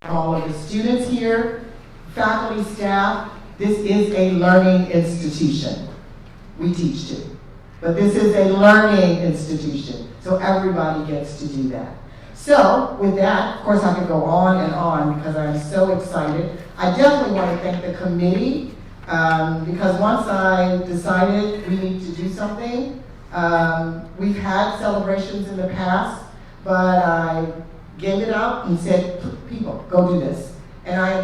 all of the students here, faculty, staff. This is a learning institution. We teach too. But this is a learning institution, so everybody gets to do that. So, with that, of course I could go on and on because I'm so excited. I definitely want to thank the committee because once I decided we need to do something, we've had celebrations in the past, but I gave it up and said, people, go do this. And I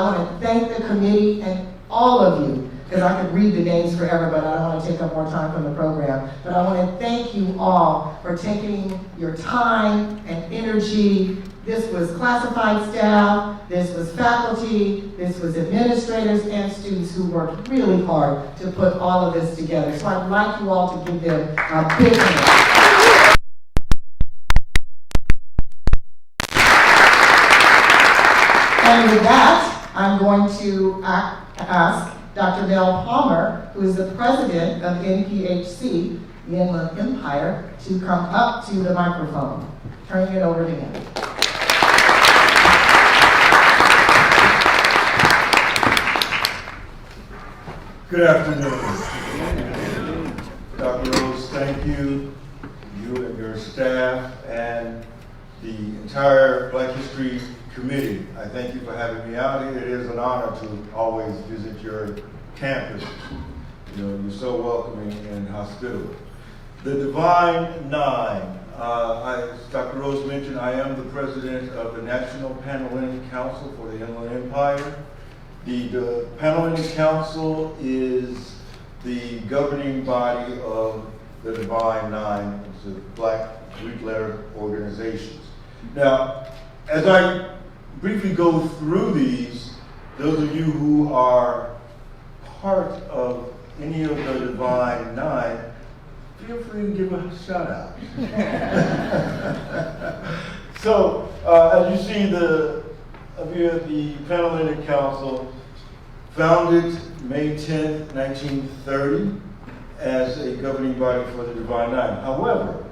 want to thank the committee and all of you, because I could read the names forever, but I don't want to take up more time from the program. But I want to thank you all for taking your time and energy. This was classified staff, this was faculty, this was administrators and students who worked really hard to put all of this together. So I'd like you all to give them a big hand. And with that, I'm going to ask Dr. Mel Palmer, who is the president of NPHC, the Inland Empire, to come up to the microphone. Turning it over to him. Good afternoon. Dr. Rose, thank you, you and your staff, and the entire Black History Committee. I thank you for having me out here. It is an honor to always visit your campus. You know, you're so welcoming and hospitable. The Divine Nine. As Dr. Rose mentioned, I am the president of the National Panhellenic Council for the Inland Empire. The Panhellenic Council is the governing body of the Divine Nine, it's the Black Greek letter organizations. Now, as I briefly go through these, those of you who are part of any of the Divine Nine, feel free to give a shout out. So, as you see, the Panhellenic Council, founded May 10, 1930, as a governing body for the Divine Nine. However,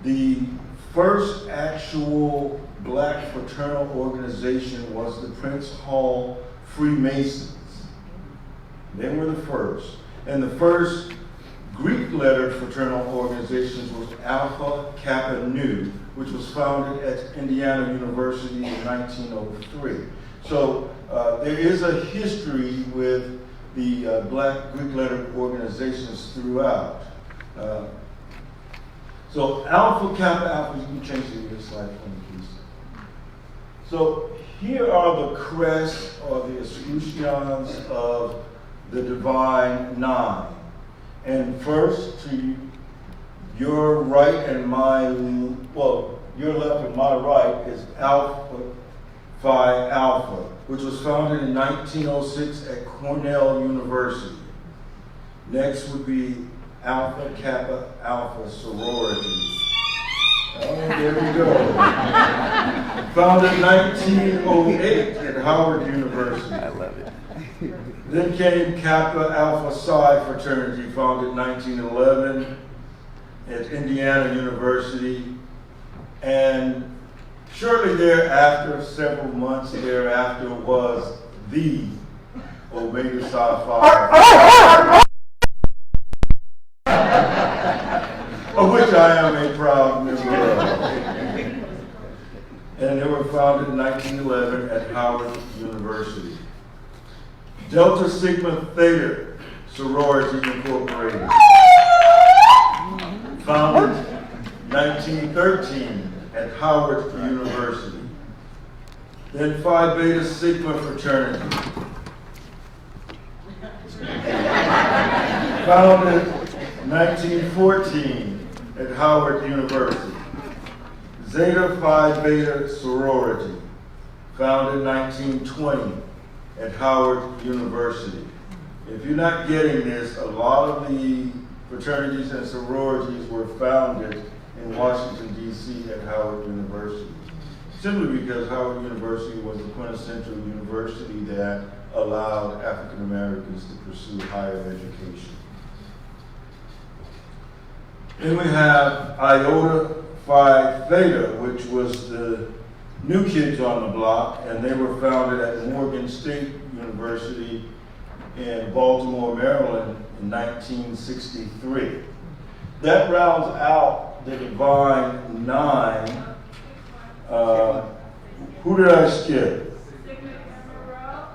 the first actual Black fraternal organization was the Prince Hall Freemasons. They were the first. And the first Greek-lettered fraternal organization was Alpha Kappa Nu, which was founded at Indiana University in 1903. So there is a history with the Black Greek-lettered organizations throughout. So Alpha Kappa Alpha, you can change the slide for me, please. So here are the crests or the escutcheons of the Divine Nine. And first, to your right and my, well, your left and my right is Alpha Phi Alpha, which was founded in 1906 at Cornell University. Next would be Alpha Kappa Alpha Sorority. Oh, there we go. Founded in 1908 at Howard University. I love it. Then came Kappa Alpha Psi Fraternity, founded in 1911 at Indiana University. And shortly thereafter, several months thereafter, was the Omega Psi Phi, of which I am a proud member of. And they were founded in 1911 at Howard University. Delta Sigma Theta Sorority Incorporated, founded 1913 at Howard University. Then Phi Beta Sigma Fraternity, founded 1914 at Howard University. Zeta Phi Beta Sorority, founded 1920 at Howard University. If you're not getting this, a lot of the fraternities and sororities were founded in Washington, D.C. at Howard University, simply because Howard University was the quintessential university that allowed African Americans to pursue higher education. Then we have Iota Phi Theta, which was the new kids on the block, and they were founded at Morgan State University in Baltimore, Maryland in 1963. That rounds out the Divine Nine. Who did I skip?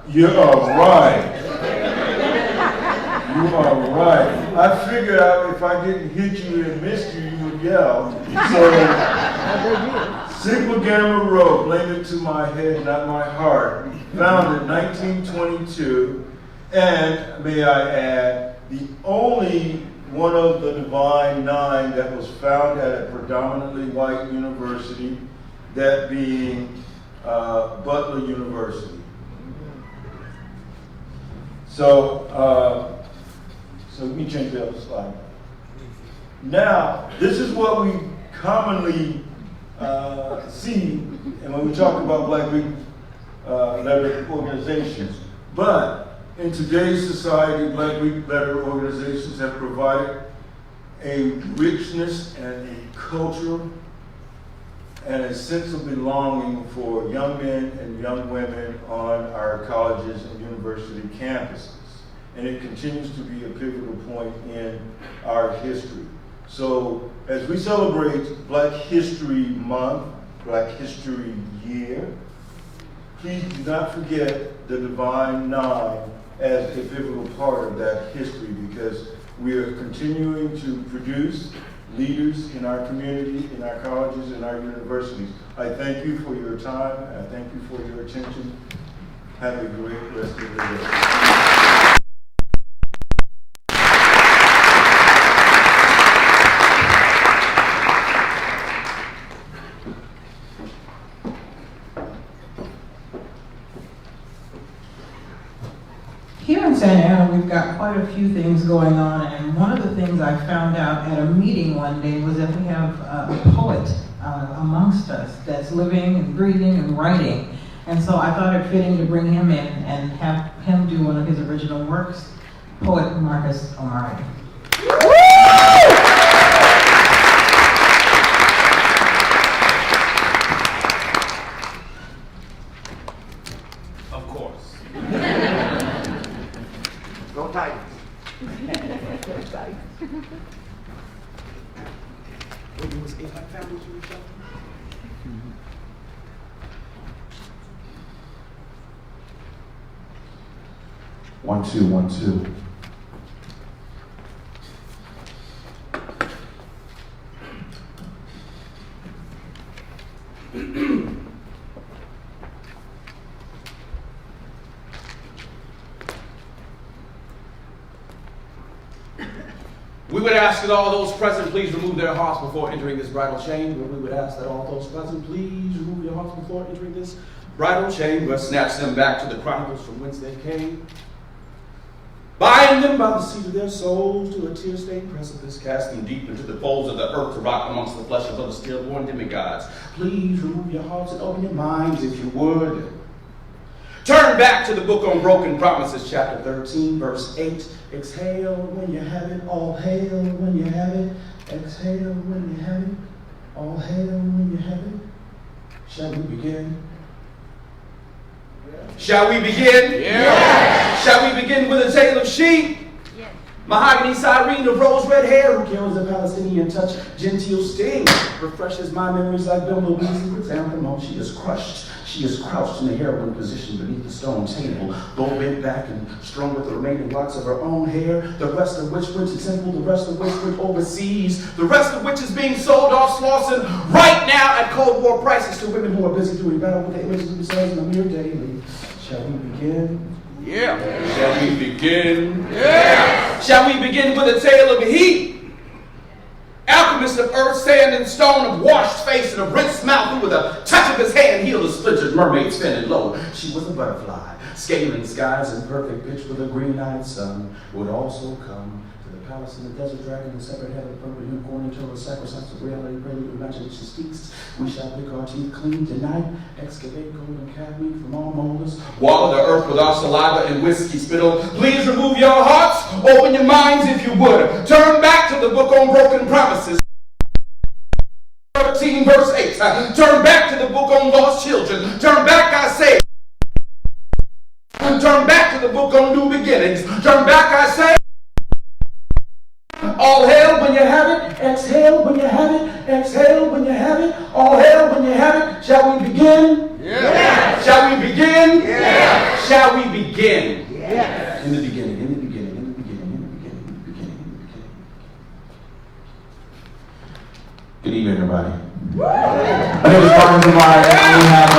You are right. You are right. I figured out if I didn't hit you and missed you, you would yell. So, Sigma Gamma Rho, blame it to my head, not my heart, founded 1922, and may I add, the only one of the Divine Nine that was found at a predominantly white university, that being Butler University. So let me change the other slide. Now, this is what we commonly see, and when we talk about Black Greek-led organizations. But in today's society, Black Greek-led organizations have provided a richness and a culture and a sense of belonging for young men and young women on our colleges and university campuses. And it continues to be a pivotal point in our history. So as we celebrate Black History Month, Black History Year, please do not forget the Divine Nine as a pivotal part of that history, because we are continuing to produce leaders in our community, in our colleges, in our universities. I thank you for your time, and I thank you for your attention. Have a great rest of the day. Here in Santa Ana, we've got quite a few things going on, and one of the things I found out at a meeting one day was that we have a poet amongst us that's living and breathing and writing. And so I thought it fitting to bring him in and have him do one of his original works, poet Marcus Omari. Of course. Go Tigers. What you was if I found what you were showing? One, two, 1, 2. We would ask that all those present please remove their hearts before entering this bridal chamber. We would ask that all those present please remove your hearts before entering this bridal chamber. Snatch them back to the chronicles from whence they came. Bind them by the seat of their souls to a tear-stained precipice. Cast them deep into the folds of the earth to rot amongst the flesh of other stillborn demigods. Please remove your hearts and open your minds if you would. Turn back to the book on broken promises, chapter 13, verse 8. Exhale when you have it, all hail when you have it. Exhale when you have it, all hail when you have it. Shall we begin? Shall we begin? Yes. Shall we begin with a tale of sheep? Yes. Mahogany Cyrene of rose red hair, who kills the Palestinian touch, genteel sting, refreshes my memories like bumblebees in chrysanthemum. She is crushed. She is crouched in a heroin position beneath the stone table, bow bent back and strung with the remaining locks of her own hair, the rest of which went to temple, the rest of which went overseas, the rest of which is being sold off Slauson right now at Cold War prices to women who are busy doing battle with the images of themselves in a mere daily. Shall we begin? Yeah. Shall we begin? Yeah. Shall we begin with a tale of heat? Alchemist of earth, sand, and stone, of washed face and of rinsed mouth, who with a touch of his hand healed a splintered mermaid spinning low. She was a butterfly, scaling skies in perfect pitch with a green-eyed sun, who would also come to the palace in the desert dragon and separate head of purple unicorn until the sacrifice of reality, prelude, imagination speaks. We shall pick our teeth clean tonight, excavate gold and cadmium from all molders, wallow the earth with our saliva and whiskey spittle. Please remove your hearts, open your minds if you would. Turn back to the book on broken promises. 13 verse 8. Turn back to the book book on lost children. Turn back, I say. Turn back to the book on new beginnings. Turn back, I say. All hail when you have it. Exhale when you have it. Exhale when you have it. All hail when you have it. Shall we begin? Yes. Shall we begin? Yes. Shall we begin? Yes. In the beginning, in the beginning, in the beginning, in the beginning, in the beginning, in the beginning. Good evening, everybody. My name is Omari, and we have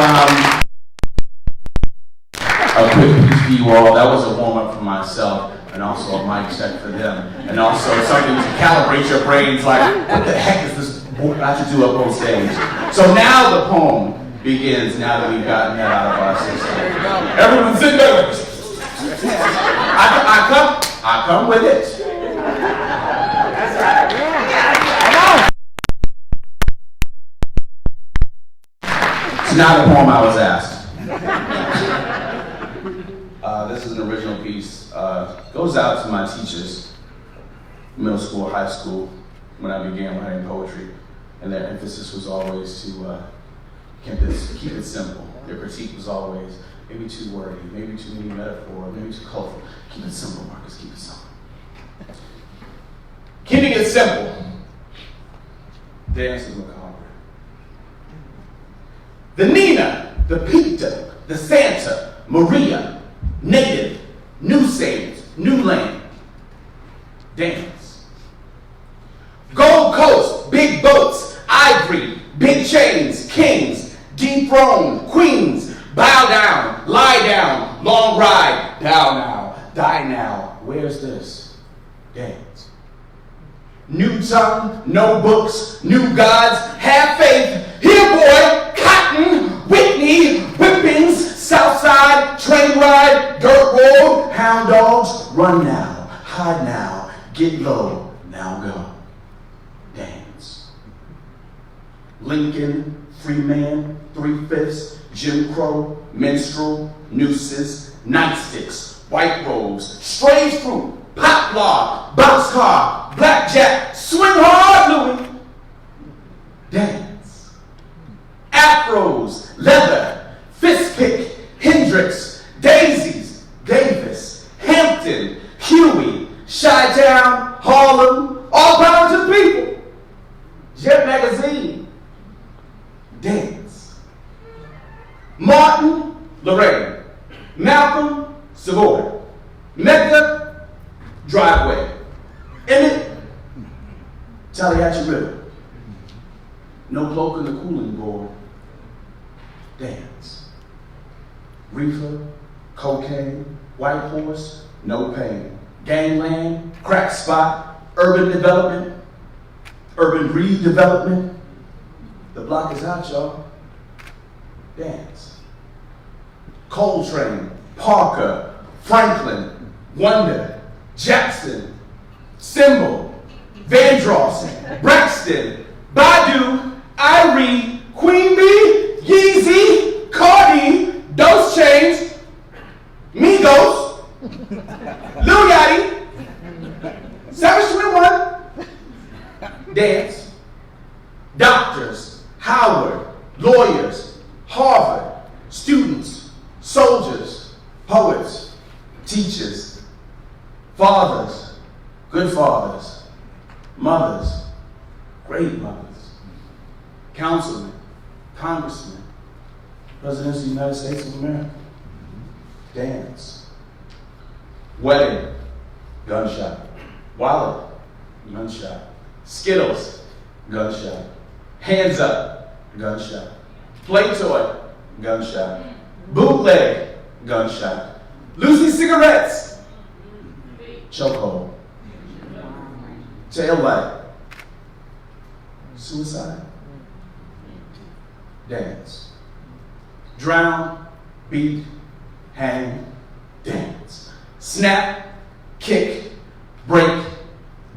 a quick piece for you all. That was a warm-up for myself, and also a mic check for them, and also something to calibrate your brains like, what the heck is this I should do up on stage? So now the poem begins, now that we've gotten that out of our system. Everyone sit there. I come with it. That's right. It's not the poem I was asked. This is an original piece. Goes out to my teachers, middle school, high school, when I began writing poetry. And their emphasis was always to keep it simple. Their critique was always maybe too wordy, maybe too many metaphors, maybe too colorful. Keep it simple, Marcus, keep it simple. Keeping it simple. Dance is macabre. The Nina, the Pita, the Santa, Maria, native, new saints, new land. Dance. Gold Coast, big boats, ivory, big chains, kings, dethroned, queens, bow down, lie down, long ride, down now, die now. Where's this? Dance. New tongue, no books, new gods, have faith. Here, boy, Cotton, Whitney, whippings, Southside, train ride, dirt road, hound dogs, run now, hide now, get low, now go. Dance. Lincoln, free man, 3/5, Jim Crow, minstrel, nooses, nightsticks, white robes, strange fruit, poplar, boxcar, blackjack, swing hard, Louis. Dance. Afros, leather, fist pick, Hendrix, Daisies, Davis, Hampton, Huey, Chi-Town, Harlem, all power to the people. Jet Magazine. Dance. Martin, Lorraine. Malcolm, Savoy. Mecca, Driveway. Emmett, Tallahatchie River. No cloak in the cooling board. Dance. Reefer, cocaine, white horse, no pain. Gangland, crack spot, urban development, urban redevelopment. The block is out, y'all. Dance. Coltrane, Parker, Franklin, Wonder, Jackson, Symbol, Vandross, Braxton, Badu, Irie, Queen Bee, Yeezy, Cardi, Dose Chains, Migos, Lil Yachty, Savage 21, Dance, doctors, Howard, lawyers, Harvard, students, soldiers, poets, teachers, fathers, good fathers, mothers, great mothers, councilmen, congressmen, presidents of the United States of America. Dance. Wedding, gunshot. Wallet, gunshot. Skittles, gunshot. Hands up, gunshot. Play toy, gunshot. Bootleg, gunshot. Lucy cigarettes, chokehold. Tail light. Suicide. Dance. Drown, beat, hang, dance. Snap, kick, break,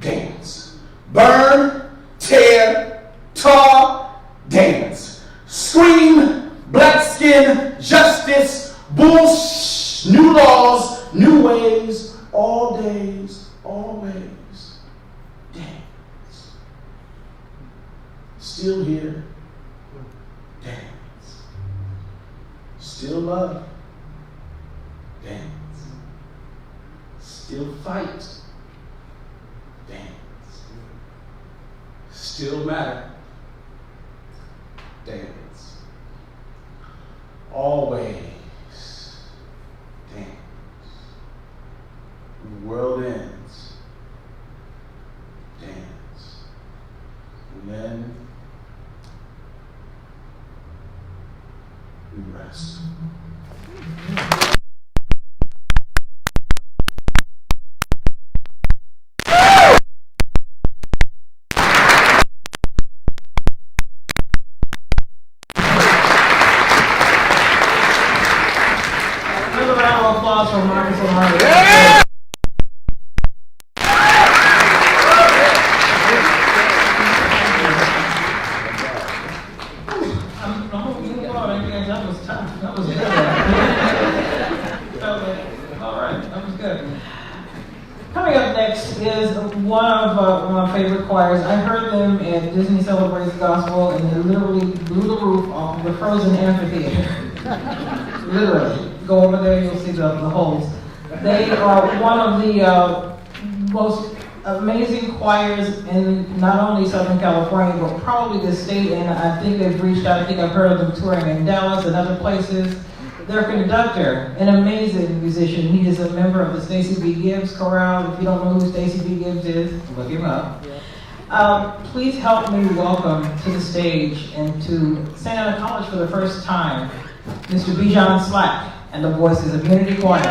dance. Burn, tear, tar, dance. Scream, black skin, justice, bullsh, new laws, new ways, all days, always, dance. Still here, dance. Still love. Dance. Still fight. Dance. Still matter. Dance. Always dance. When the world ends, dance. And then we rest. Another round of applause for Marcus Omari. That was tough. That was good. All right, that was good. Coming up next is one of my favorite choirs. I heard them at Disney Celebrates Gospel, and they literally blew the roof off the frozen amphitheater. Literally. Go over there, you'll see the holes. They are one of the most amazing choirs in not only Southern California, but probably the state, and I think they've reached out. I think I've heard of them touring in Dallas and other places. Their conductor, an amazing musician. He is a member of the Stacey B. Gibbs Chorale. If you don't know who Stacey B. Gibbs is, look him up. Please help me welcome to the stage and to Santa Ana College for the first time, Mr. Bijan Slack and the Voices of Unity Choir.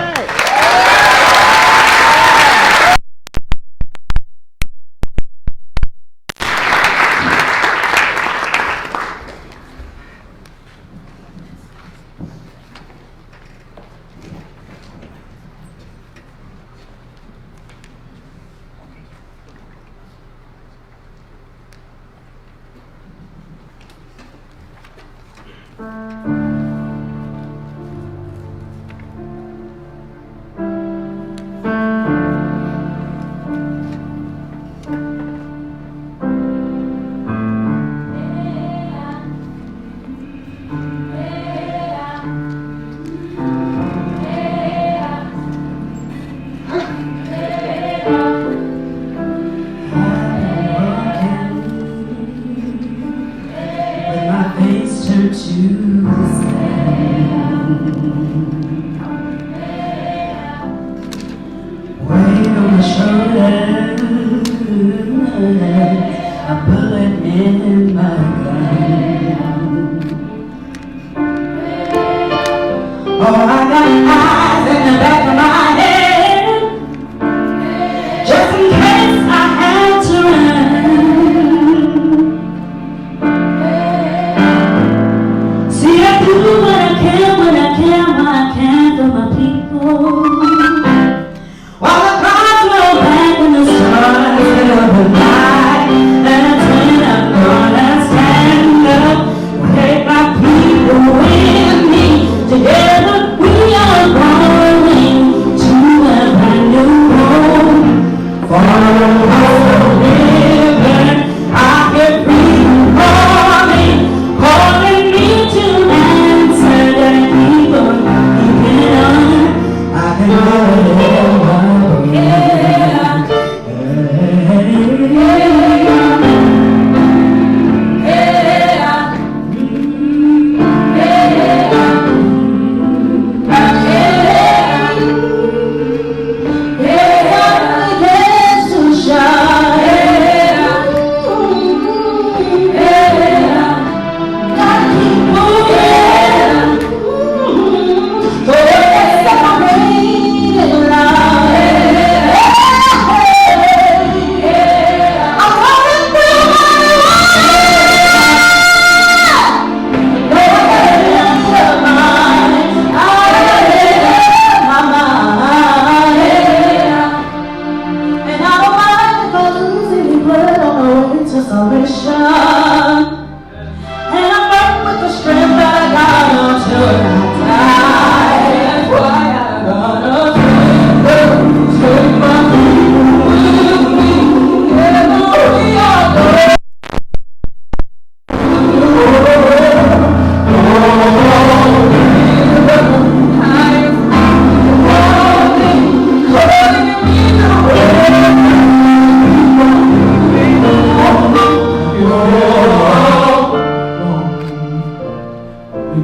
I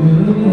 Jericho,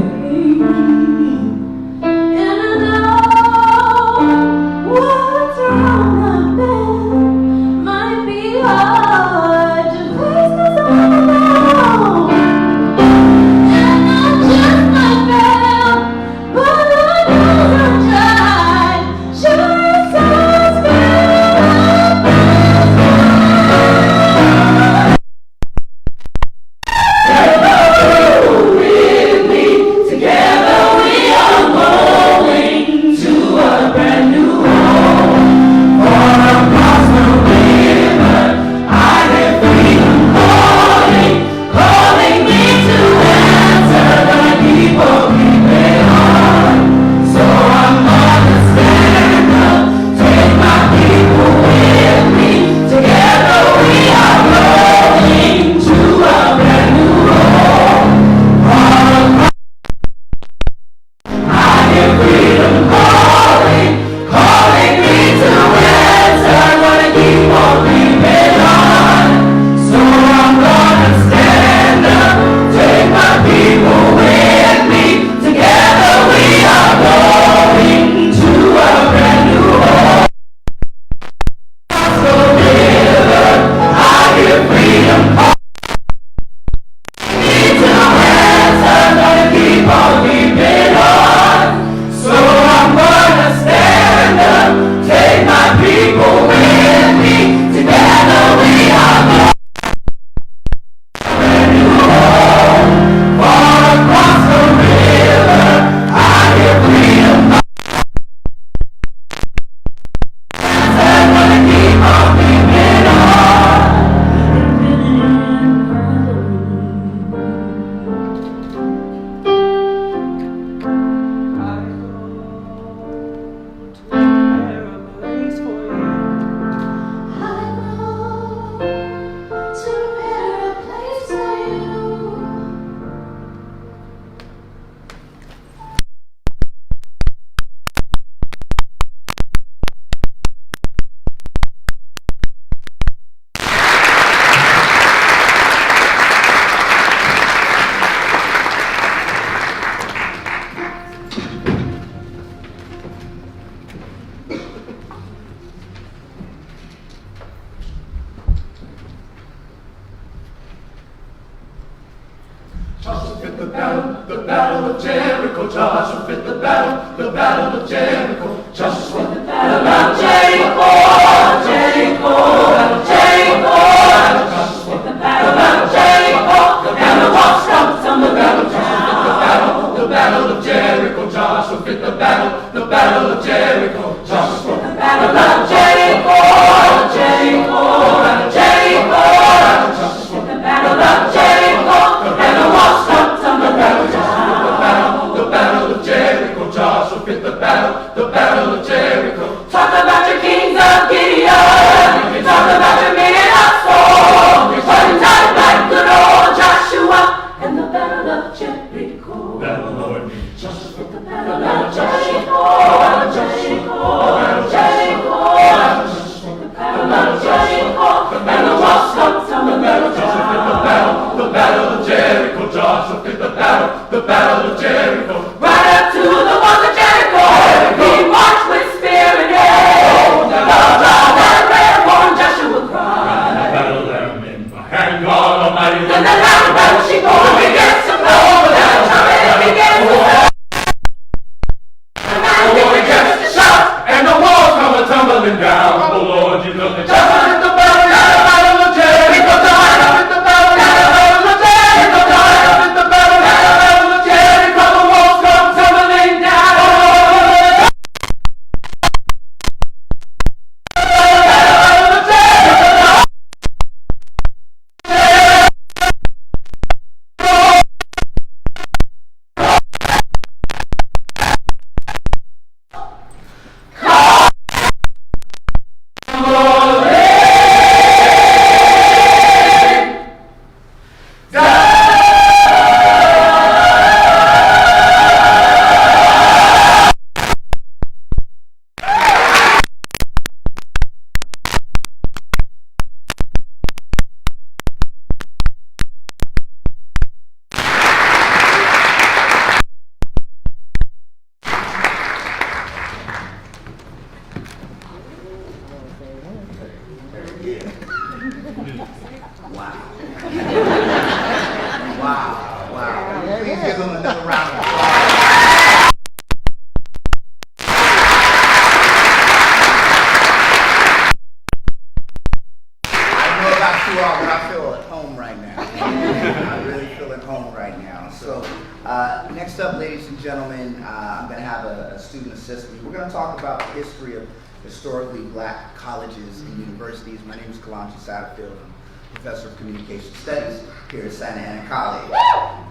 ladies and gentlemen, I'm going to have a student assist me. We're going to talk about the history of historically black colleges and universities. My name is Kalonji Saterfield. I'm Professor of Communication Studies here at Santa Ana College.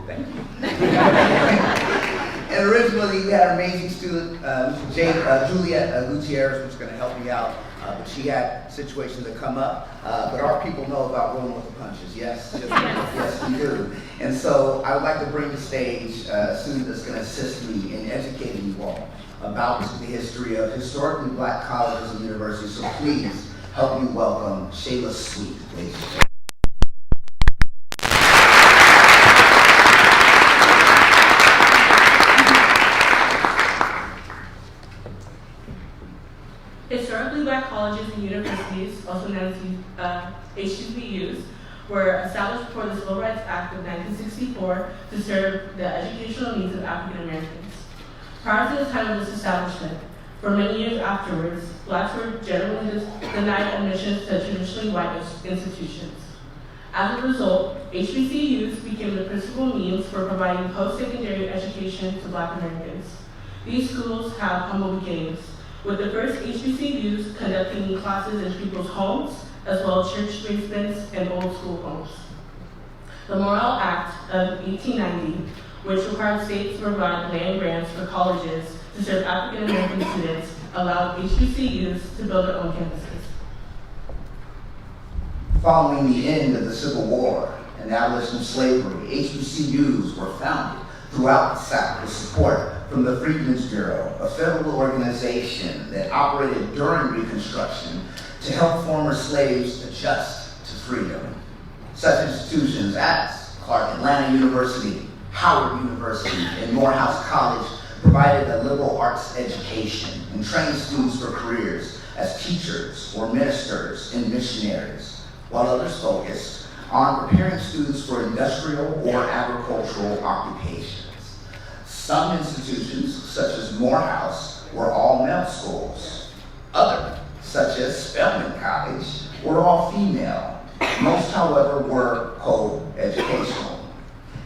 Thank you. And originally we had an amazing student, Juliet Gutierrez, who's going to help me out. But she had situations that come up, but our people know about rolling with the punches, yes? Yes, we do. And so I would like to bring to stage a student that's going to assist me in educating you all about the history of historically black colleges and universities. So please help me welcome Shayla Sweet, ladies and gentlemen. Historically black colleges and universities, also known as HBCUs, were established before the Civil Rights Act of 1964 to serve the educational needs of African Americans. Prior to the time of this establishment, for many years afterwards, blacks were generally denied admission to traditionally white institutions. As a result, HBCUs became the principal means for providing post-secondary education to black Americans. These schools have humble beginnings, with the first HBCUs conducting classes in people's homes, as well as church basements and old school homes. The Morrill Act of 1890, which required states to provide land grants for colleges to serve African American students, allowed HBCUs to build their own campuses. Following the end of the Civil War and the abolition of slavery, HBCUs were founded throughout the South with support from the Freedmen's Bureau, a federal organization that operated during Reconstruction to help former slaves adjust to freedom. Such institutions as Clark Atlanta University, Howard University, and Morehouse College provided a liberal arts education and trained students for careers as teachers or ministers and missionaries, while others focused on preparing students for industrial or agricultural occupations. Some institutions, such as Morehouse, were all male schools. Others, such as Spelman College, were all female. Most, however, were co-educational.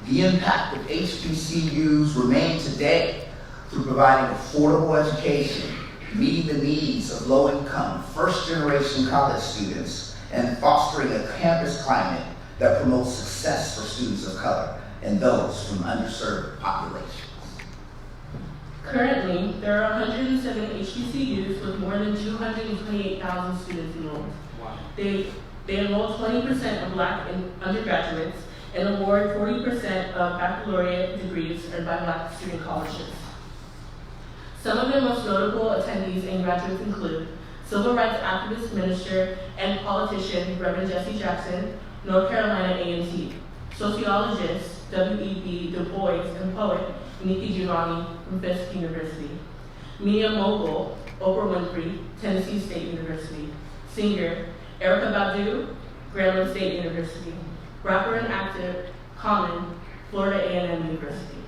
The impact of HBCUs remain today through providing affordable education, meeting the needs of low-income, first-generation college students, and fostering a campus climate that promotes success for students of color and those from underserved populations. Currently, there are 107 HBCUs with more than 228,000 students enrolled. Wow. They enroll 20% of black undergraduates and award 40% of baccalaureate degrees earned by black student colleges. Some of their most notable attendees and graduates include civil rights activist, minister, and politician Reverend Jesse Jackson, North Carolina A&T, sociologist W.E.B. Du Bois, and poet Nikki Giovanni from Fisk University, media mogul Oprah Winfrey, Tennessee State University, singer Erykah Badu, Grambling State University, rapper and actor Common, Florida A&M University.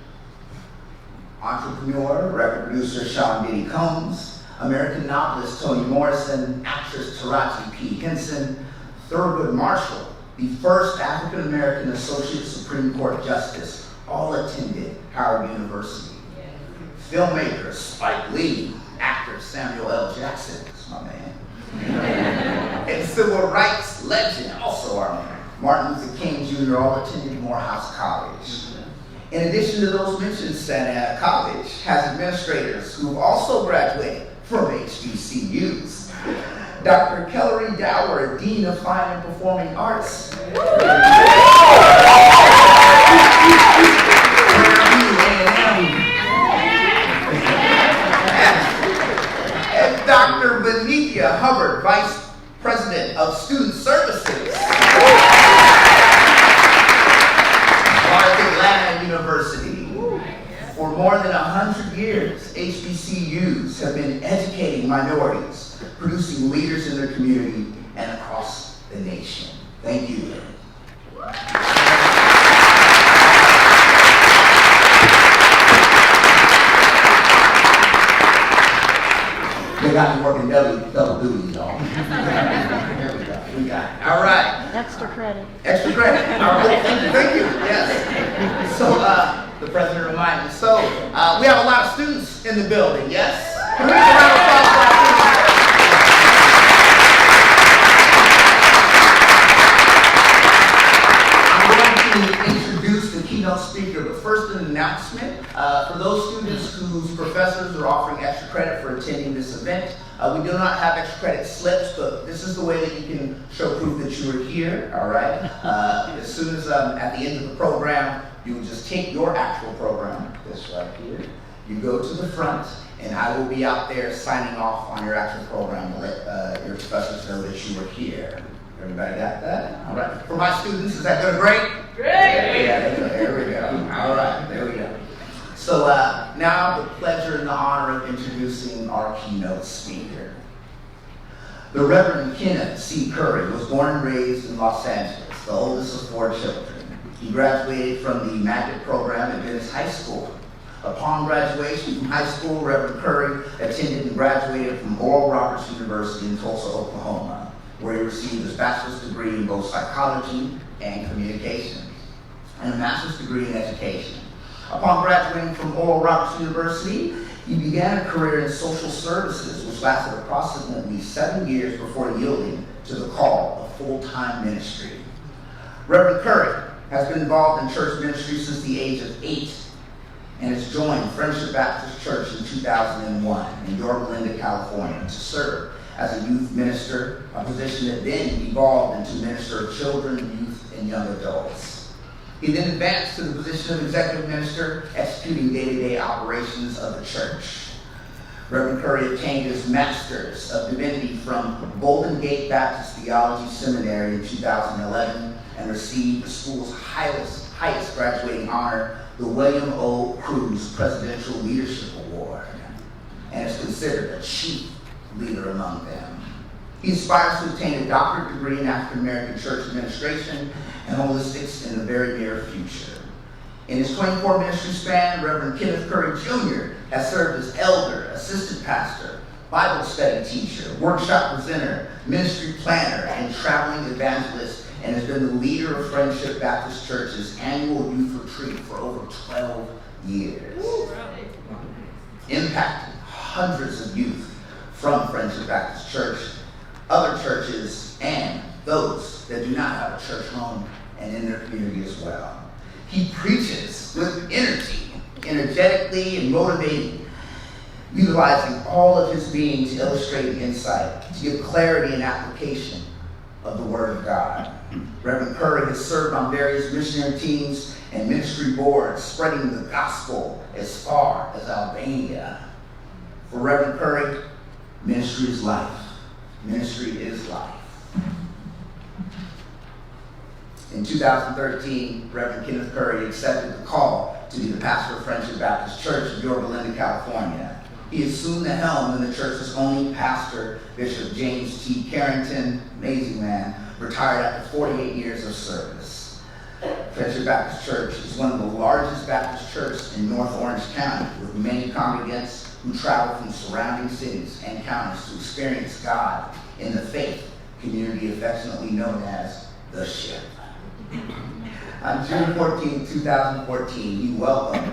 Entrepreneur, record producer Sean Diddy Combs, American novelist Toni Morrison, actress Taraji P. Henson, Thurgood Marshall, the first African-American Associate Supreme Court Justice, all attended Howard University. Filmmaker Spike Lee, actor Samuel L. Jackson, that's my man, and civil rights legend, also our man, Martin Luther King Jr., all attended Morehouse College. In addition to those mentioned, Santa Ana College has administrators who've also graduated from HBCUs. Dr. Kellori Dower, Dean of Fine and Performing Arts. And Dr. Vaniethia, Hubbard, Vice President of Student Services. Clark Atlanta University. For more than 100 years, HBCUs have been educating minorities, producing leaders in their community and across the nation. Thank you. They got me working double duty, y'all. There we go. We got it. All right. Extra credit. Extra credit. All right. Thank you. Yes. So the president reminded me. So, we have a lot of students in the building, yes? Can we give a round of applause for our students? I'm going to introduce the keynote speaker, but first an announcement. For those students whose professors are offering extra credit for attending this event, we do not have extra credit slips, but this is the way that you can show proof that you were here, all right? As soon as at the end of the program, you will just take your actual program, this right here, you go to the front, and I will be out there signing off on your actual program to let your professors know that you were here. Everybody got that? All right. For my students, is that good or great? Great! Yeah, there we go. All right, there we go. So now I have the pleasure and the honor of introducing our keynote speaker. The Reverend Kenneth C. Curry was born and raised in Los Angeles, the oldest of 4 children. He graduated from the magnet program at Venice High School. Upon graduation from high school, Reverend Curry attended and graduated from Oral Roberts University in Tulsa, Oklahoma, where he received his bachelor's degree in both psychology and communication, and a master's degree in education. Upon graduating from Oral Roberts University, he began a career in social services, which lasted approximately 7 years before yielding to the call of full-time ministry. Reverend Curry has been involved in church ministry since the age of 8 and has joined Friendship Baptist Church in 2001 in Yorba Linda, California, to serve as a youth minister, a position that then evolved into minister of children, youth, and young adults. He then advanced to the position of executive minister, executing day-to-day operations of the church. Reverend Curry obtained his Master's of Divinity from Golden Gate Baptist Theology Seminary in 2011 and received the school's highest graduating honor, the William O. Cruz Presidential Leadership Award, and is considered a chief leader among them. He aspires to obtain a doctorate degree in African American Church Administration and Holistics in the very near future. In his 24 ministry span, Reverend Kenneth Curry Jr. has served as elder, assistant pastor, Bible study teacher, workshop presenter, ministry planner, and traveling evangelist, and has been the leader of Friendship Baptist Church's annual youth retreat for over 12 years. Impacting hundreds of youth from Friendship Baptist Church, other churches, and those that do not have a church home and in their community as well. He preaches with energy, energetically and motivating, utilizing all of his being to illustrate insight, to give clarity and application of the Word of God. Reverend Curry has served on various missionary teams and ministry boards, spreading the gospel as far as Albania. For Reverend Curry, ministry is life. Ministry is life. In 2013, Reverend Kenneth Curry accepted the call to be the pastor of Friendship Baptist Church in Yorba Linda, California. He assumed the helm when the church's only pastor, Bishop James T. Carrington, amazing man, retired after 48 years of service. Friendship Baptist Church is one of the largest Baptist churches in North Orange County, with many congregants who travel from surrounding cities and counties to experience God in the faith community affectionately known as The Ship. On June 14, 2014, he welcomed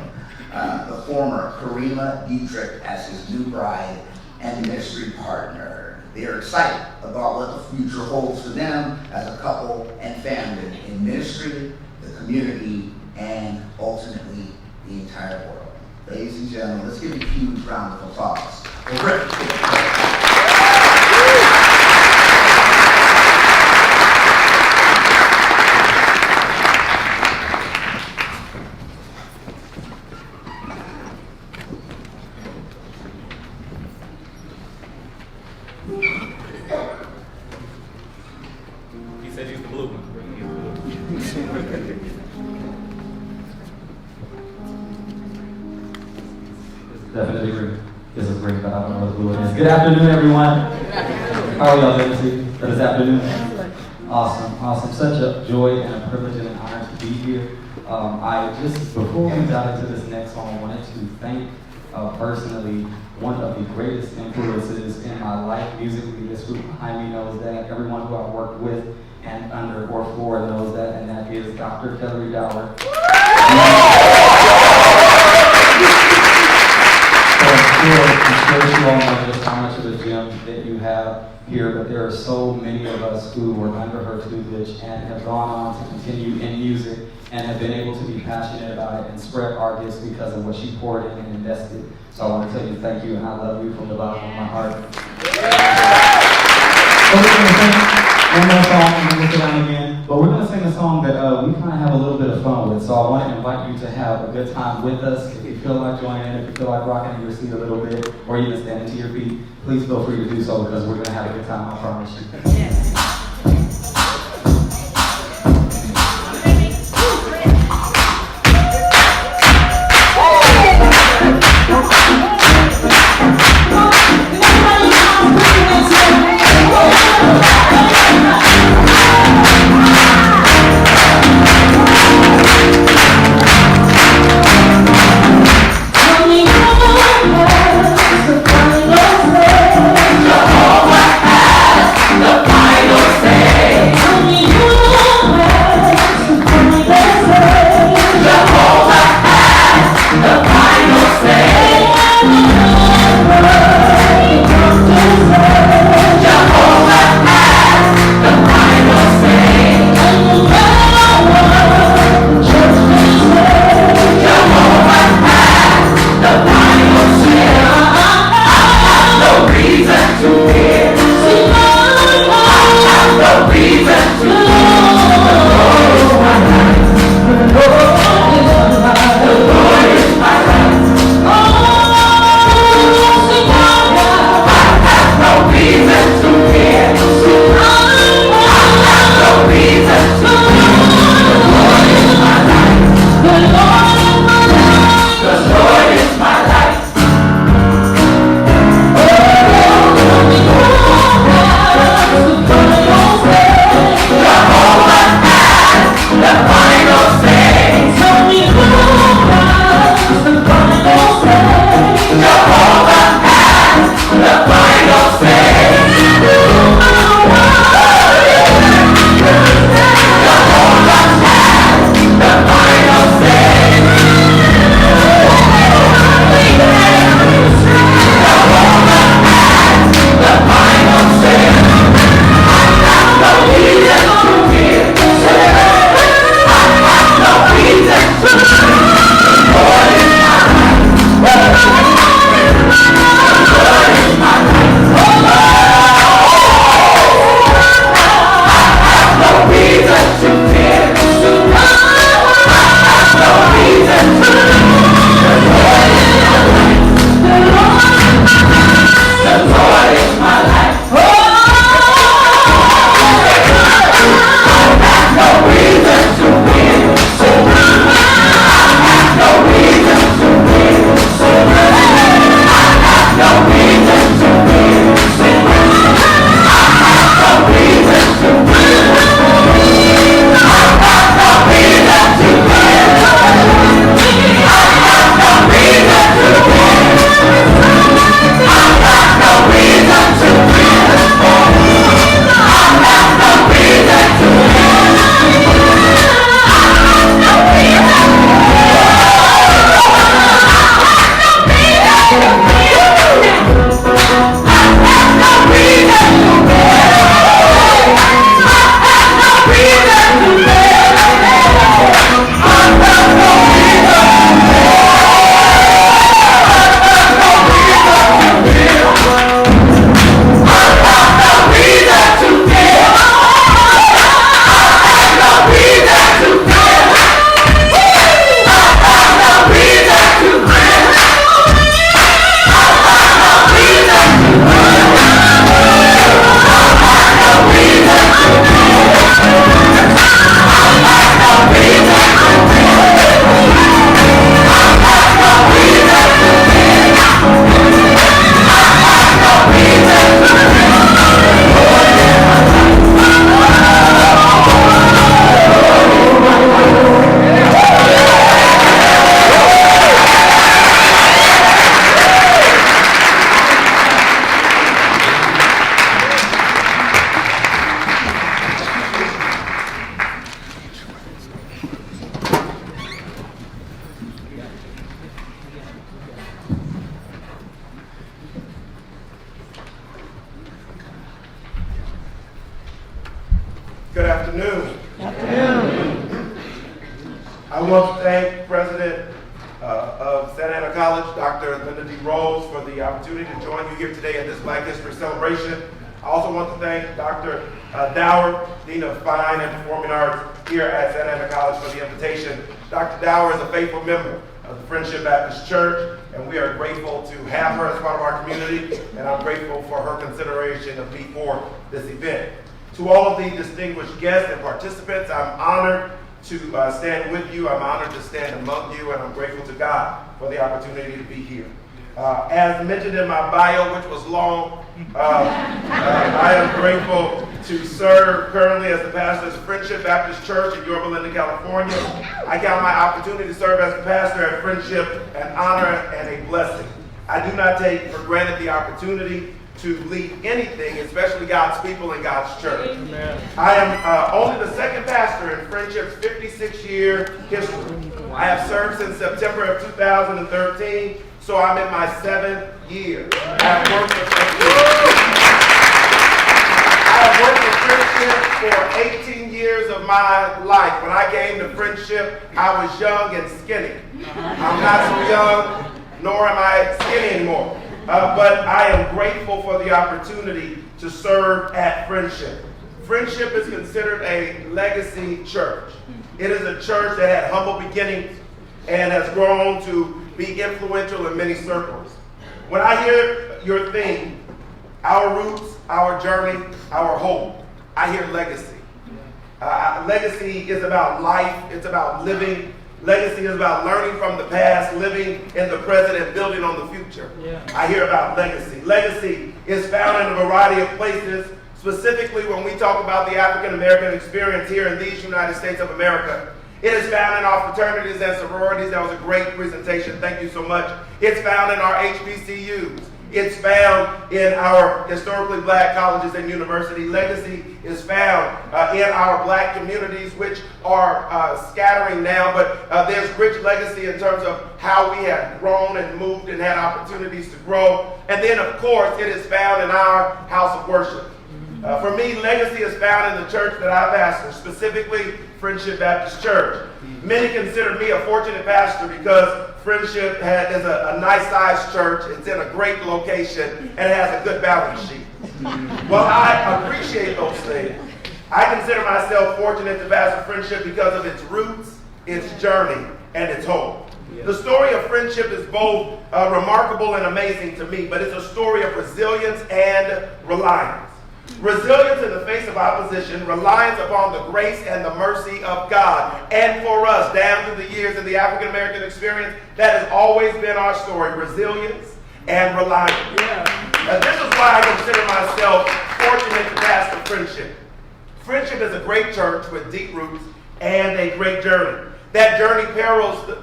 the former Karima Dietrich as his new bride and ministry partner. They are excited about what the future holds for them as a couple and family in ministry, the community, and ultimately the entire world. Ladies and gentlemen, let's give a huge round of applause for Reverend Kenneth Curry. He said he's the blue one. Definitely is a great, but I don't know what the blue one is. Good afternoon, everyone. How are y'all doing this afternoon? Awesome. Such a joy and a privilege and an honor to be here. Before we dive into this next song, I wanted to thank personally one of the greatest influences in my life musically. This group behind me knows that. Everyone who I've worked with and under or for knows that, and that is Dr. Kellori Dower. sure you all know just how much of a gem that you have here, but there are so many of us who were under her tutelage and have gone on to continue in music and have been able to be passionate about it and spread our gifts because of what she poured in and invested. So I want to tell you thank you, and I love you from the bottom of my heart. So we're going to sing one more song and then we'll sit down again. But we're going to sing a song that we kind of have a little bit of fun with. So I want to invite you to have a good time with us. If you feel like joining in, if you feel like rocking in your seat a little bit, or even standing to your feet, please feel free to do so because we're going to have a good time, I promise you. Jehovah has the final want to thank President of Santa Ana College, Dr. Linda D. Rose, for the opportunity to join you here today at this Black History celebration. I also want to thank Dr. Dower, Dean of Fine and Performing Arts here at Santa Ana College, for the invitation. Dr. Dower is a faithful member of the Friendship Baptist Church, and we are grateful to have her as part of our community, and I'm grateful for her consideration of me for this event. To all of the distinguished guests and participants, I'm honored to stand with you. I'm honored to stand among you, and I'm grateful to God for the opportunity to be here. As mentioned in my bio, which was long, I am grateful to serve currently as the pastor of Friendship Baptist Church in Yorba Linda, California. I count my opportunity to serve as the pastor at Friendship an honor and a blessing. I do not take for granted the opportunity to lead anything, especially God's people and God's church. Amen. I am only the second pastor in Friendship's 56-year history. I have served since September of 2013, so I'm in my 7th year. I have worked with Friendship for 18 years of my life. When I came to Friendship, I was young and skinny. I'm not so young, nor am I skinny anymore. But I am grateful for the opportunity to serve at Friendship. Friendship is considered a legacy church. It is a church that had humble beginnings and has grown to be influential in many circles. When I hear your theme, our roots, our journey, our hope, I hear legacy. Legacy is about life. It's about living. Legacy is about learning from the past, living in the present, and building on the future. Yeah. I hear about legacy. Legacy is found in a variety of places, specifically when we talk about the African American experience here in these United States of America. It is found in our fraternities and sororities. That was a great presentation. Thank you so much. It's found in our HBCUs. It's found in our historically Black colleges and universities. Legacy is found in our Black communities, which are scattering now, but there's rich legacy in terms of how we have grown and moved and had opportunities to grow. And then, of course, it is found in our house of worship. For me, legacy is found in the church that I pastor, specifically Friendship Baptist Church. Many consider me a fortunate pastor because Friendship is a nice-sized church. It's in a great location, and it has a good balance sheet. Well, I appreciate those things. I consider myself fortunate to pastor Friendship because of its roots, its journey, and its hope. The story of Friendship is both remarkable and amazing to me, but it's a story of resilience and reliance. Resilience in the face of opposition, reliance upon the grace and the mercy of God. And for us, down through the years in the African American experience, that has always been our story, resilience and reliance. Yeah. This is why I consider myself fortunate to pastor Friendship. Friendship is a great church with deep roots and a great journey. That journey parallels the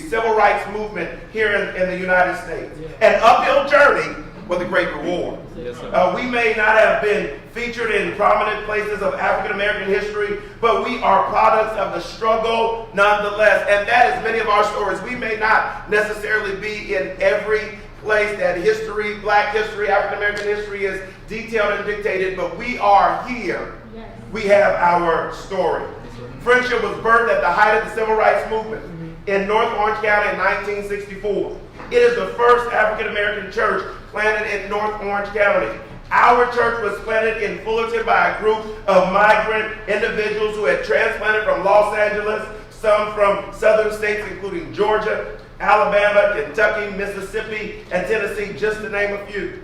civil rights movement here in the United States. Yeah. An uphill journey with a great reward. Yes, we may not have been featured in prominent places of African American history, but we are products of the struggle nonetheless. And that is many of our stories. We may not necessarily be in every place that history, Black history, African American history is detailed and dictated, but we are here. Yes. We have our story. Friendship was birthed at the height of the civil rights movement in North Orange County in 1964. It is the first African American church planted in North Orange County. Our church was planted in Fullerton by a group of migrant individuals who had transplanted from Los Angeles, some from southern states including Georgia, Alabama, Kentucky, Mississippi, and Tennessee, just to name a few.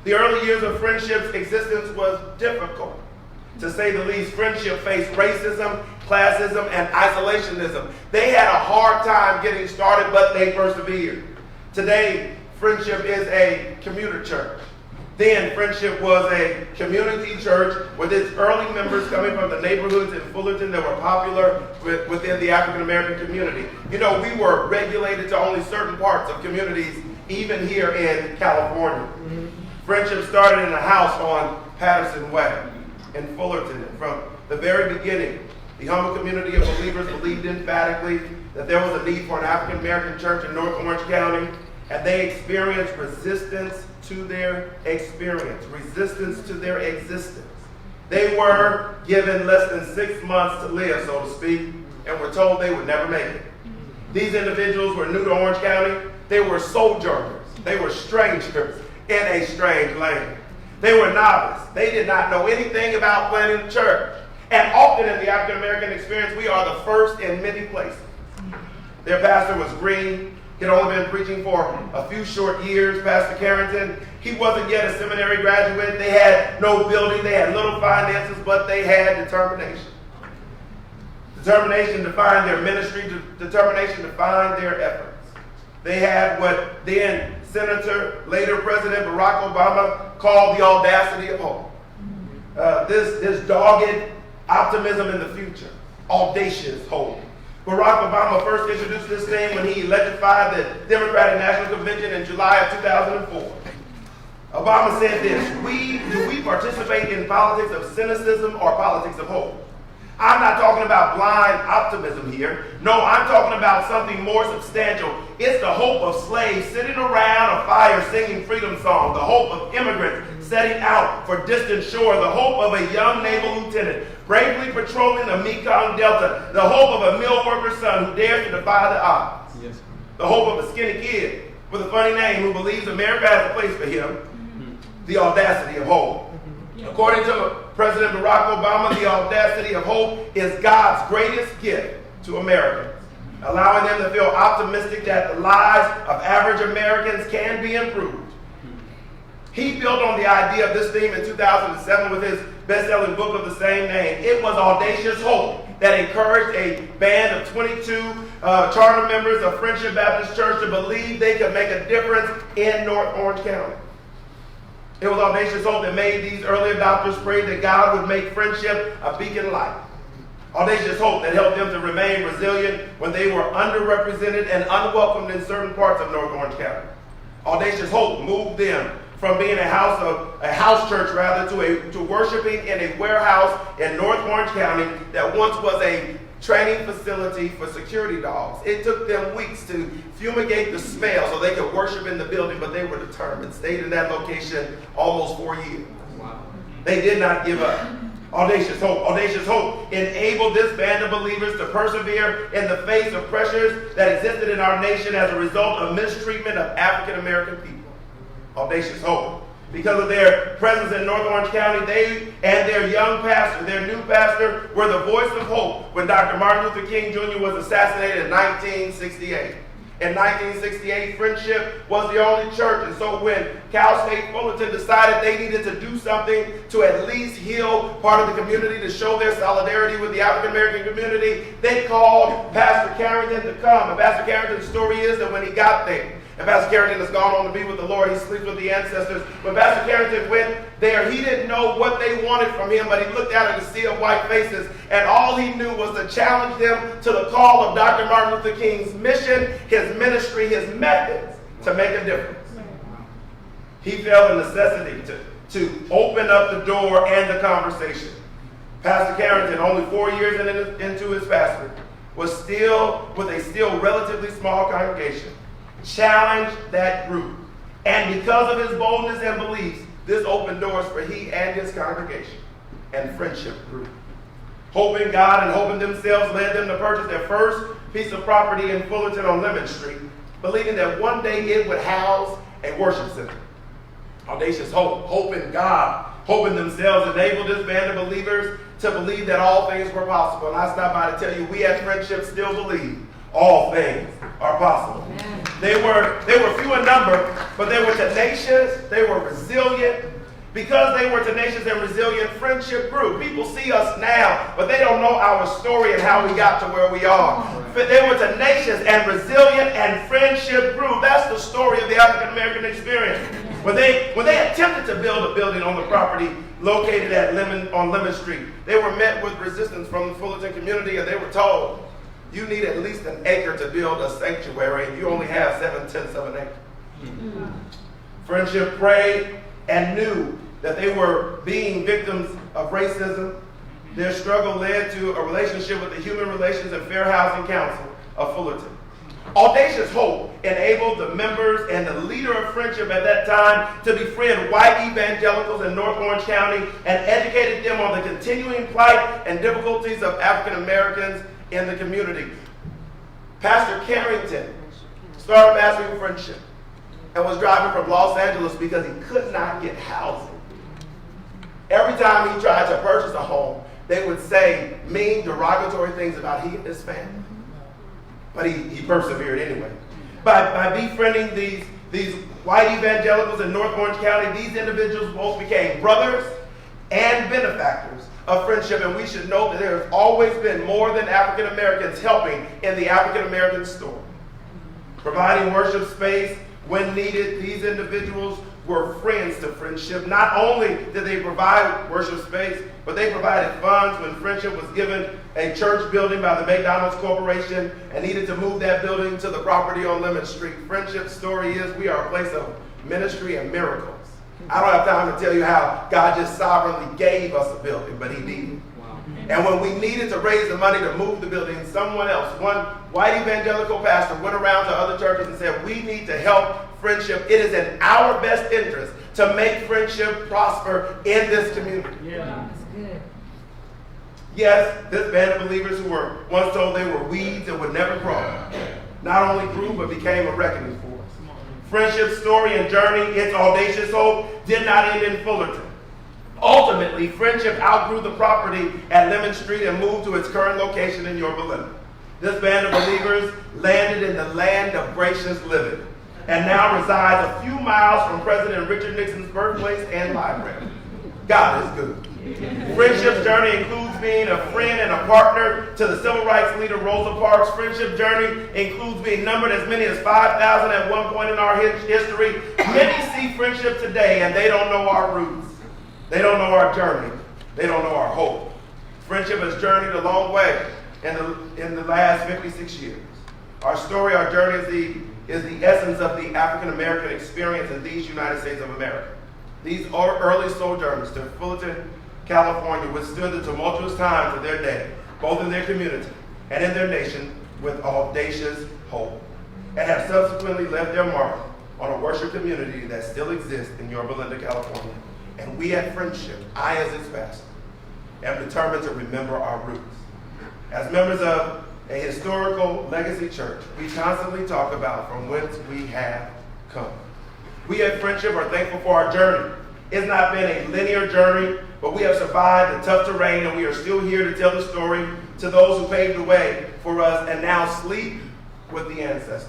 The early years of Friendship's existence was difficult. To say the least, Friendship faced racism, classism, and isolationism. They had a hard time getting started, but they persevered. Today, Friendship is a commuter church. Then, Friendship was a community church with its early members coming from the neighborhoods in Fullerton that were popular within the African American community. You know, we were regulated to only certain parts of communities, even here in California. Mm-hmm. Friendship started in a house on Patterson Way in Fullerton. And from the very beginning, the humble community of believers believed emphatically that there was a need for an African American church in North Orange County, and they experienced resistance to their experience, resistance to their existence. They were given less than 6 months to live, so to speak, and were told they would never make it. These individuals were new to Orange County. They were sojourners. They were strangers in a strange land. They were novice. They did not know anything about planting a church. And often in the African American experience, we are the first in many places. Their pastor was green. He'd only been preaching for a few short years, Pastor Carrington. He wasn't yet a seminary graduate. They had no building. They had little finances, but they had determination. Determination to find their ministry, determination to find their efforts. They had what then Senator, later President Barack Obama called the audacity of hope. This dogged optimism in the future, audacious hope. Barack Obama first introduced this thing when he electrified the Democratic National Convention in July of 2004. Obama said this: do we participate in politics of cynicism or politics of hope? I'm not talking about blind optimism here. No, I'm talking about something more substantial. It's the hope of slaves sitting around a fire singing freedom songs, the hope of immigrants setting out for distant shore, the hope of a young naval lieutenant bravely patrolling the Mekong Delta, the hope of a mill worker's son who dares to defy the odds, the hope of a skinny kid with a funny name who believes America has a place for him, the audacity of hope. According to President Barack Obama, the audacity of hope is God's greatest gift to Americans, allowing them to feel optimistic that the lives of average Americans can be improved. He built on the idea of this theme in 2007 with his best-selling book of the same name. It was audacious hope that encouraged a band of 22 charter members of Friendship Baptist Church to believe they could make a difference in North Orange County. It was audacious hope that made these early adopters pray that God would make Friendship a beacon light. Audacious hope that helped them to remain resilient when they were underrepresented and unwelcomed in certain parts of North Orange County. Audacious hope moved them from being a house church to worshiping in a warehouse in North Orange County that once was a training facility for security dogs. It took them weeks to fumigate the smell so they could worship in the building, but they were determined. Stayed in that location almost 4 years. Wow. They did not give up. Audacious hope enabled this band of believers to persevere in the face of pressures that existed in our nation as a result of mistreatment of African American people. Audacious hope. Because of their presence in North Orange County, they and their young pastor, their new pastor, were the voice of hope when Dr. Martin Luther King Jr. was assassinated in 1968. In 1968, Friendship was the only church, and so when Cal State Fullerton decided they needed to do something to at least heal part of the community, to show their solidarity with the African American community, they called Pastor Carrington to come. And Pastor Carrington's story is that when he got there, and Pastor Carrington has gone on to be with the Lord. He sleeps with the ancestors. When Pastor Carrington went there, he didn't know what they wanted from him, but he looked out at the sea of white faces, and all he knew was to challenge them to the call of Dr. Martin Luther King's mission, his ministry, his methods to make a difference. He felt the necessity to open up the door and the conversation. Pastor Carrington, only 4 years into his pastorate, was still with a still relatively small congregation, challenged that group. And because of his boldness and beliefs, this opened doors for he and his congregation, and Friendship grew. Hope in God and hope in themselves led them to purchase their first piece of property in Fullerton on Lemon Street, believing that one day it would house a worship center. Audacious hope in God, hope in themselves enabled this band of believers to believe that all things were possible. And I stop by to tell you, we at Friendship still believe all things are possible. Amen. They were few in number, but they were tenacious, they were resilient. Because they were tenacious and resilient, Friendship grew. People see us now, but they don't know our story and how we got to where we are. They were tenacious and resilient, and Friendship grew. That's the story of the African American experience. When they attempted to build a building on the property located on Lemon Street, they were met with resistance from the Fullerton community, and they were told, you need at least an acre to build a sanctuary, and you only have 7/10 of an acre. Friendship prayed and knew that they were being victims of racism. Their struggle led to a relationship with the Human Relations and Fair Housing Council of Fullerton. Audacious hope enabled the members and the leader of Friendship at that time to befriend white evangelicals in North Orange County and educated them on the continuing plight and difficulties of African Americans in the community. Pastor Carrington started pastoring Friendship and was driving from Los Angeles because he could not get housing. Every time he tried to purchase a home, they would say mean, derogatory things about he and his family. But he persevered anyway. By befriending these white evangelicals in North Orange County, these individuals both became brothers and benefactors of Friendship, and we should note that there has always been more than African Americans helping in the African American story. Providing worship space when needed, these individuals were friends to Friendship. Not only did they provide worship space, but they provided funds when Friendship was given a church building by the McDonald's Corporation and needed to move that building to the property on Lemon Street. Friendship's story is we are a place of ministry and miracles. I don't have time to tell you how God just sovereignly gave us a building, but he did. And when we needed to raise the money to move the building, someone else, one white evangelical pastor, went around to other churches and said, we need to help Friendship. It is in our best interest to make Friendship prosper in this community. Yeah, that's good. Yes, this band of believers who were once told they were weeds and would never grow, not only grew but became a reckoning force. Friendship's story and journey, its audacious hope, did not end in Fullerton. Ultimately, Friendship outgrew the property at Lemon Street and moved to its current location in Yorba Linda. This band of believers landed in the land of gracious living and now resides a few miles from President Richard Nixon's birthplace and library. God is good. Friendship's journey includes being a friend and a partner to the civil rights leader Rosa Parks. Friendship's journey includes being numbered as many as 5,000 at one point in our history. Many see Friendship today and they don't know our roots. They don't know our journey. They don't know our hope. Friendship has journeyed a long way in the last 56 years. Our story, our journey is the essence of the African American experience in these United States of America. These early sojourners to Fullerton, California, withstood the tumultuous times of their day, both in their community and in their nation, with audacious hope, and have subsequently left their mark on a worship community that still exists in Yorba Linda, California. And we at Friendship, I as its pastor, am determined to remember our roots. As members of a historical legacy church, we constantly talk about from whence we have come. We at Friendship are thankful for our journey. It's not been a linear journey, but we have survived the tough terrain, and we are still here to tell the story to those who paved the way for us and now sleep with the ancestors.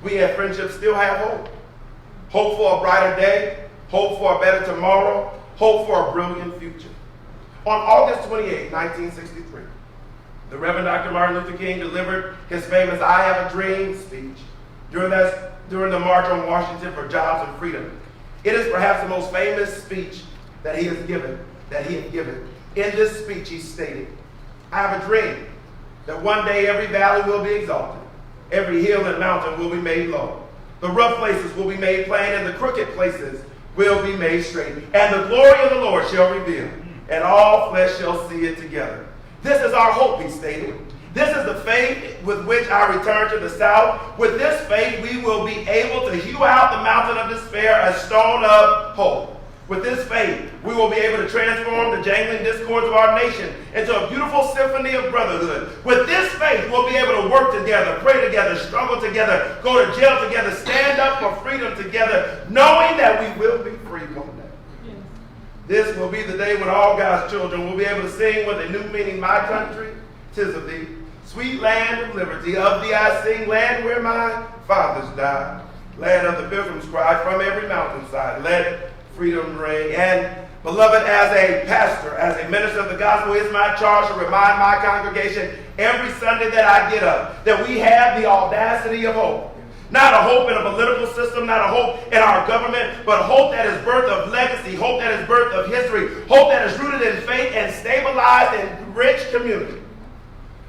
We at Friendship still have hope. Hope for a brighter day, hope for a better tomorrow, hope for a brilliant future. On August 28, 1963, the Reverend Dr. Martin Luther King delivered his famous I Have a Dream speech during the March on Washington for Jobs and Freedom. It is perhaps the most famous speech that he had given. In this speech, he stated, I have a dream that one day every valley will be exalted, every hill and mountain will be made low. The rough places will be made plain, and the crooked places will be made straight. And the glory of the Lord shall reveal, and all flesh shall see it together. This is our hope, he stated. This is the faith with which I return to the South. With this faith, we will be able to hew out the mountain of despair a stone of hope. With this faith, we will be able to transform the jangling discords of our nation into a beautiful symphony of brotherhood. With this faith, we'll be able to work together, pray together, struggle together, go to jail together, stand up for freedom together, knowing that we will be free one day. Yes. This will be the day when all God's children will be able to sing with a new meaning, my country, 'tis of thee. Sweet land of liberty, of thee I sing, land where my fathers died. Land of the pilgrim's cry from every mountainside. Let freedom ring. And beloved, as a pastor, as a minister of the gospel, it's my charge to remind my congregation every Sunday that I get up that we have the audacity of hope. Not a hope in a political system, not a hope in our government, but hope that is birth of legacy, hope that is birth of history, hope that is rooted in faith and stabilized in rich community.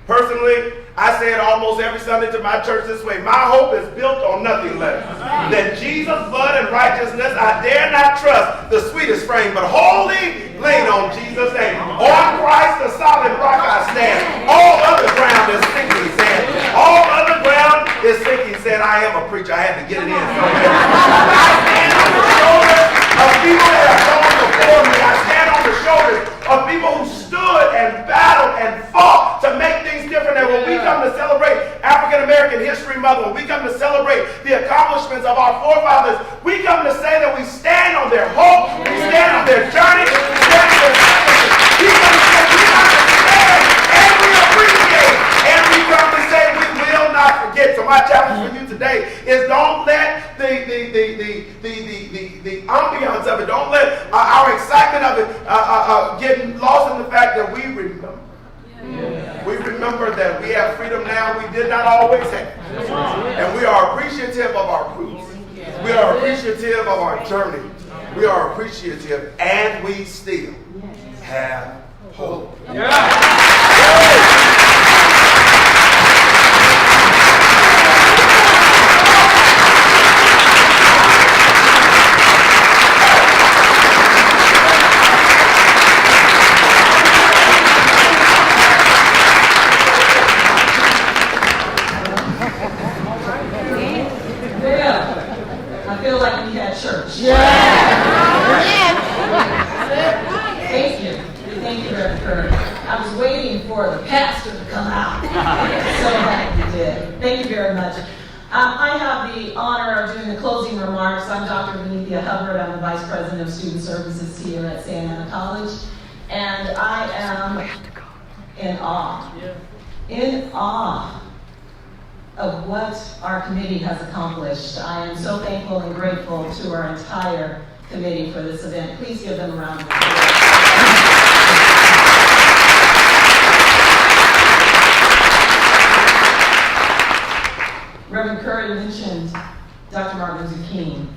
Personally, I say it almost every Sunday to my church this way. My hope is built on nothing less than Jesus' blood and righteousness. I dare not trust the sweetest frame, but wholly lean on Jesus' name. On Christ, the solid rock I stand. All other ground is sinking sand. All other ground is sinking sand. I am a preacher. I had to get it in somewhere. I stand on the shoulders of people that have gone before me. I stand on the shoulders of people who stood and battled and fought to make things different different. And when we come to celebrate African American History Month, when we come to celebrate the accomplishments of our forefathers, we come to say that we stand on their hope, we stand on their journey, we stand on their sacrifices. We come to say we understand and we appreciate, and we come to say we will not forget. So my challenge for you today is don't let the ambiance of it, don't let our excitement of it get lost in the fact that we remember. Yeah. We remember that we have freedom now we did not always have. And we are appreciative of our roots. We are appreciative of our journey. We are appreciative, and we still have hope. Thank you, Reverend. I was waiting for the pastor to come out. So glad you did. Thank you very much. I have the honor of doing the closing remarks. I'm Dr. Vaniethia Hubbard. I'm the Vice President of Student Services here at Santa Ana College. And I am in awe of what our committee has accomplished. I am so thankful and grateful to our entire committee for this event. Please give them a round of applause. Reverend Curry mentioned Dr. Martin Luther King,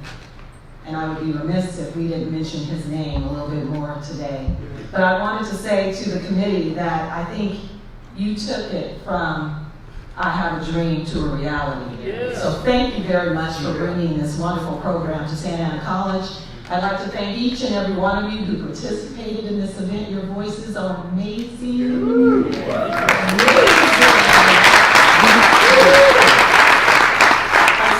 and I would be remiss if we didn't mention his name a little bit more today. But I wanted to say to the committee that I think you took it from I have a dream to a reality. Yeah. So thank you very much for bringing this wonderful program to Santa Ana College. I'd like to thank each and every one of you who participated in this event. Your voices are amazing. I'm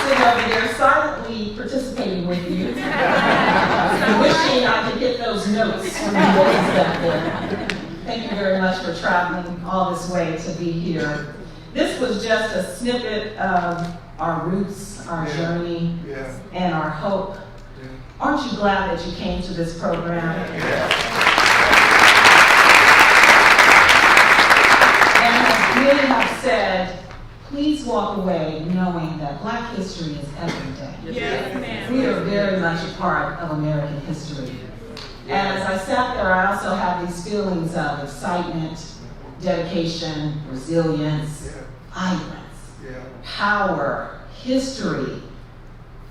sitting over there silently participating with you. Wishing I could get those notes from the boys back there. Thank you very much for traveling all this way to be here. This was just a snippet of our roots, our journey, and our hope. Aren't you glad that you came to this program? And as many have said, please walk away knowing that Black history is every day. Yes, we are very much a part of American history. And as I sat there, I also had these feelings of excitement, dedication, resilience, vibrance, power, history,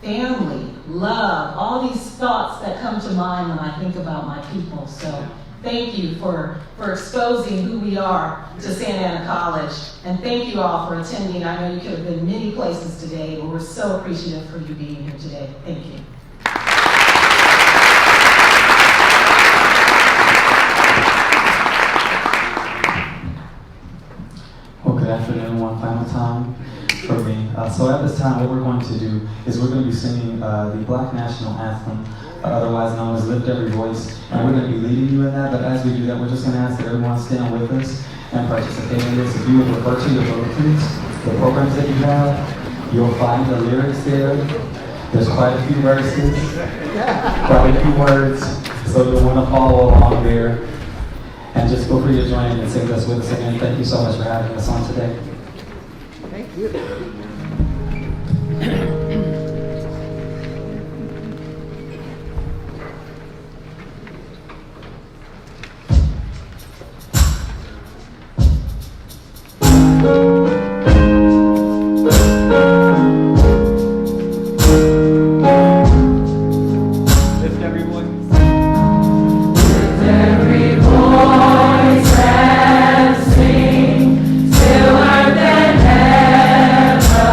family, love, all these thoughts that come to mind when I think about my people. So thank you for exposing who we are to Santa Ana College. And thank you all for attending. I know you could have been many places today, but we're so appreciative for you being here today. Thank you. Well, good afternoon, one final time for me. So at this time, what we're going to do is we're going to be singing the Black National Anthem, otherwise known as Lift Every Voice, and we're going to be leading you in that, but as we do that, we're just going to ask that everyone stand with us and participate in this. If you would refer to your bulletins, the programs that you have, you'll find the lyrics there. There's quite a few verses, quite a few words, so you'll want to follow along there. And just feel free to join in and sing this with us again. Thank you so much for having us on today. Thank you. Till earth and heaven.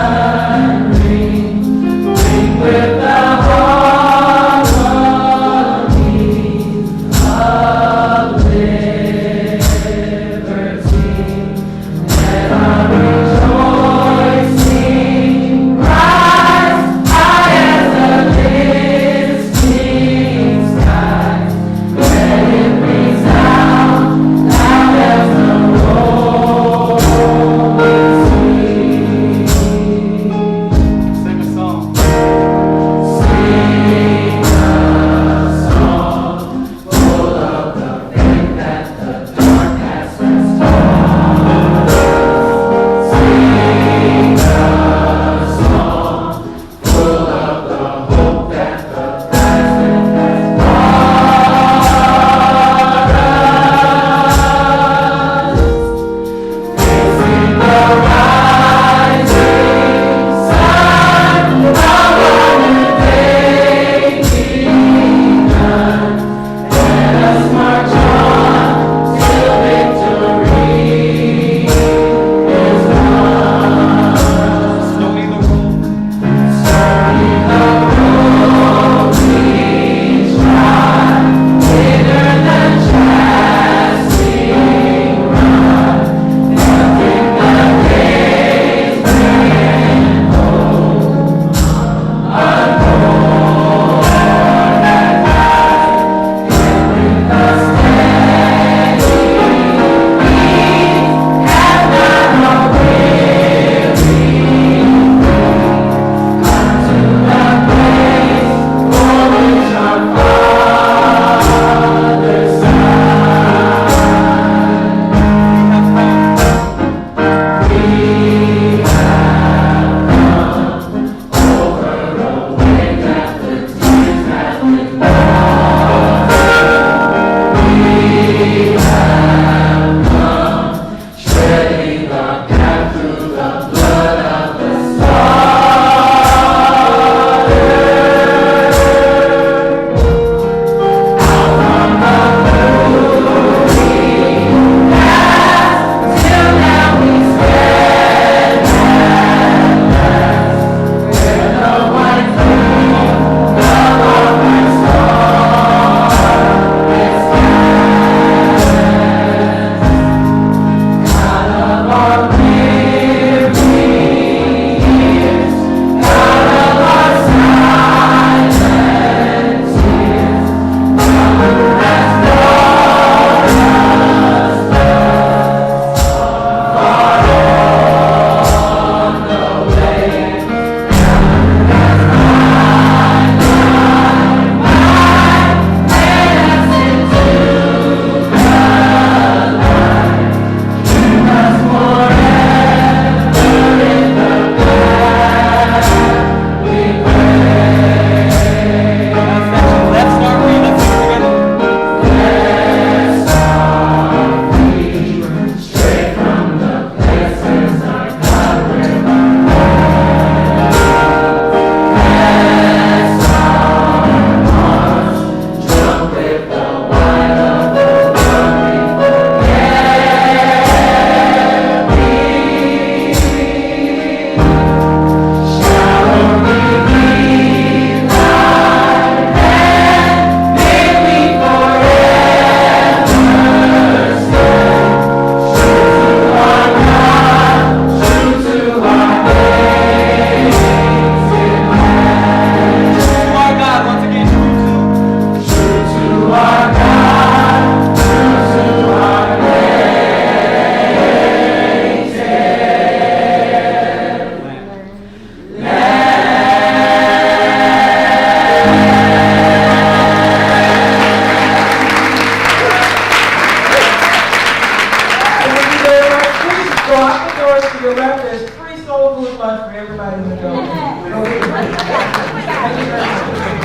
Thank you very much.